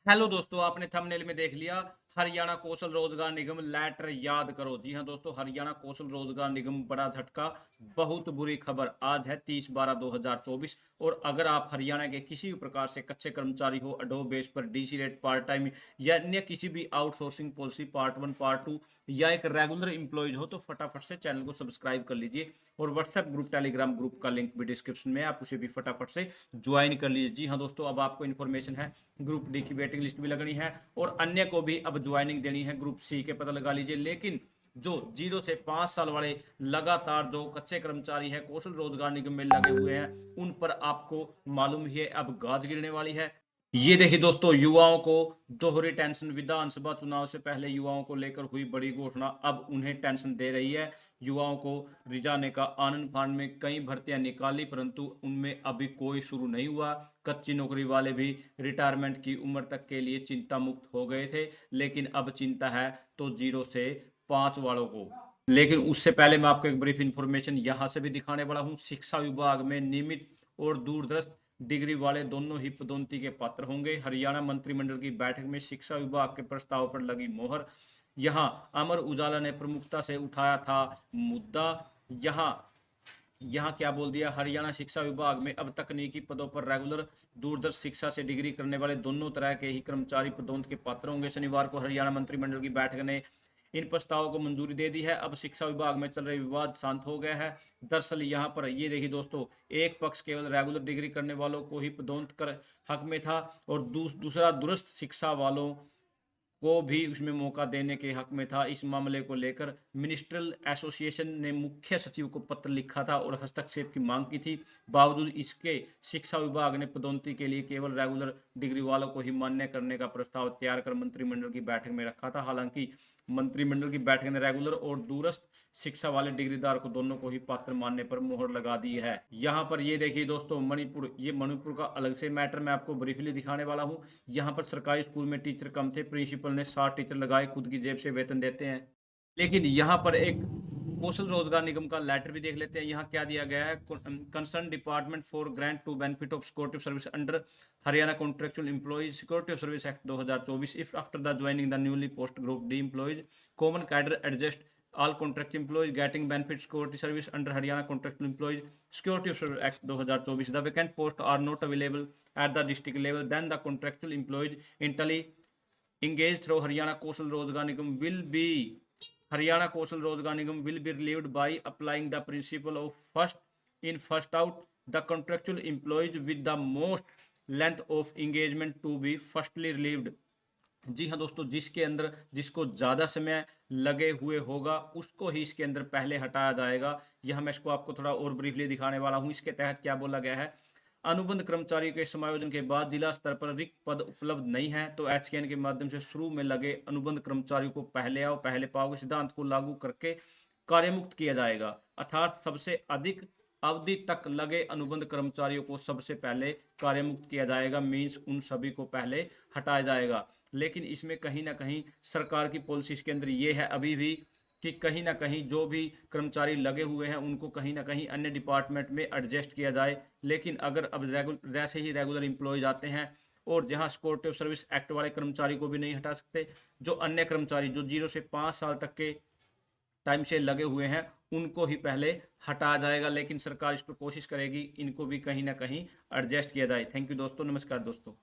Hello दोस्तों, आपने thumbnail में देख लिया। हरियाणा कौशल रोजगार निगम लेटर याद करो। जी हां दोस्तों, हरियाणा कौशल रोजगार निगम बड़ा झटका। बहुत बुरी खबर। आज है 30/12/2024 और अगर आप हरियाणा के किसी भी प्रकार से कच्चे कर्मचारी हो, अडोब बेस पर, डीसी रेट, पार्ट टाइम या अन्य किसी भी आउटसोर्सिंग पॉलिसी पार्ट 1 पार्ट 2 या एक रेगुलर इंप्लॉयज हो, तो फटाफट से चैनल को सब्सक्राइब कर लीजिए। और व्हाट्सएप ग्रुप, टेलीग्राम ग्रुप का लिंक भी डिस्क्रिप्शन में, आप उसे भी फटाफट से ज्वाइन कर लीजिए। जी हाँ दोस्तों, अब आपको इन्फॉर्मेशन है, ग्रुप डी की वेटिंग लिस्ट भी लगनी है और अन्य को भी अब ज्वाइनिंग देनी है। ग्रुप सी के पता लगा लीजिए। लेकिन जो 0 से 5 साल वाले लगातार जो कच्चे कर्मचारी है कौशल रोजगार निगम में लगे हुए हैं, उन पर आपको मालूम ही है अब गाज गिरने वाली है। ये देखिए दोस्तों, युवाओं को दोहरी टेंशन। विधानसभा चुनाव से पहले युवाओं को लेकर हुई बड़ी घोषणा अब उन्हें टेंशन दे रही है। युवाओं को रिझाने का आनंद फान में कई भर्तियां निकाली, परंतु उनमें अभी कोई शुरू नहीं हुआ। कच्ची नौकरी वाले भी रिटायरमेंट की उम्र तक के लिए चिंता मुक्त हो गए थे, लेकिन अब चिंता है तो 0 से 5 वालों को। लेकिन उससे पहले मैं आपको एक ब्रीफ इंफॉर्मेशन यहां से भी दिखाने वाला हूं। शिक्षा विभाग में नियमित और दूरदर्श डिग्री वाले दोनों ही पदोन्नति के पात्र होंगे। हरियाणा मंत्रिमंडल की बैठक में शिक्षा विभाग के प्रस्ताव पर लगी मोहर। यहां अमर उजाला ने प्रमुखता से उठाया था मुद्दा। यहां यहां क्या बोल दिया, हरियाणा शिक्षा विभाग में अब तकनीकी पदों पर रेगुलर दूरदर्श शिक्षा से डिग्री करने वाले दोनों तरह के ही कर्मचारी पदोन्नति के पात्र होंगे। शनिवार को हरियाणा मंत्रिमंडल की बैठक ने इन प्रस्तावों को मंजूरी दे दी है। अब शिक्षा विभाग में चल रहे विवाद शांत हो गया है। दरअसल यहाँ पर ये देखिए दोस्तों, एक पक्ष केवल रेगुलर डिग्री करने वालों को ही पदोन्नत कर हक में था और दूसरा दूरस्थ शिक्षा वालों को भी उसमें मौका देने के हक में था। इस मामले को लेकर मिनिस्ट्रियल एसोसिएशन ने मुख्य सचिव को पत्र लिखा था और हस्तक्षेप की मांग की थी। बावजूद इसके शिक्षा विभाग ने पदोन्नति के लिए केवल रेगुलर डिग्री वालों को ही मान्य करने का प्रस्ताव तैयार कर मंत्रिमंडल की बैठक में रखा था। हालांकि मंत्रिमंडल की बैठक ने रेगुलर और दूरस्थ शिक्षा वाले डिग्रीदार को दोनों को ही पात्र मानने पर मोहर लगा दी है। यहाँ पर ये देखिए दोस्तों, मणिपुर, ये मणिपुर का अलग से मैटर मैं आपको ब्रीफली दिखाने वाला हूँ। यहाँ पर सरकारी स्कूल में टीचर कम थे, प्रिंसिपल ने 60 टीचर लगाए, खुद की जेब से वेतन देते हैं। लेकिन यहाँ पर एक कौशल रोजगार निगम का लेटर भी देख लेते हैं। यहाँ क्या दिया गया है, concern department for grant to benefit of security service under Haryana contractual employees security of service act 2024 if after the joining the newly post group D employees common cadre adjust all contract employees getting benefit security service under Haryana Contractual Employees Security Service Act 2024. The vacant posts are not available at the district level. Then the contractual employees internally engaged through Haryana Coastal Rozgar Nigam will be relieved by applying the principle of first in first out. The contractual employees with the most length of engagement to be firstly relieved. जी हाँ दोस्तों, जिसके अंदर जिसको ज़्यादा समय लगे हुए होगा उसको ही इसके अंदर पहले हटाया जाएगा। यह मैं इसको आपको थोड़ा और ब्रीफली दिखाने वाला हूँ। इसके तहत क्या बोला गया है, अनुबंध कर्मचारियों के समायोजन के बाद जिला स्तर पर रिक्त पद उपलब्ध नहीं है तो एचकेएन के माध्यम से शुरू में लगे अनुबंध कर्मचारियों को पहले आओ पहले पाओ के सिद्धांत को लागू करके कार्यमुक्त किया जाएगा। अर्थात सबसे अधिक अवधि तक लगे अनुबंध कर्मचारियों को सबसे पहले कार्यमुक्त किया जाएगा। मीन्स उन सभी को पहले हटाया जाएगा। लेकिन इसमें कहीं ना कहीं सरकार की पॉलिसी के अंदर ये है अभी भी कि कहीं ना कहीं जो भी कर्मचारी लगे हुए हैं उनको कहीं ना कहीं अन्य डिपार्टमेंट में एडजस्ट किया जाए। लेकिन अगर अब जैसे ही रेगुलर इंप्लॉयज आते हैं और जहां सिक्योरिटी ऑफ सर्विस एक्ट वाले कर्मचारी को भी नहीं हटा सकते, जो अन्य कर्मचारी जो 0 से 5 साल तक के टाइम से लगे हुए हैं उनको ही पहले हटाया जाएगा। लेकिन सरकार इस पर कोशिश करेगी इनको भी कहीं ना कहीं एडजस्ट किया जाए। थैंक यू दोस्तों, नमस्कार दोस्तों।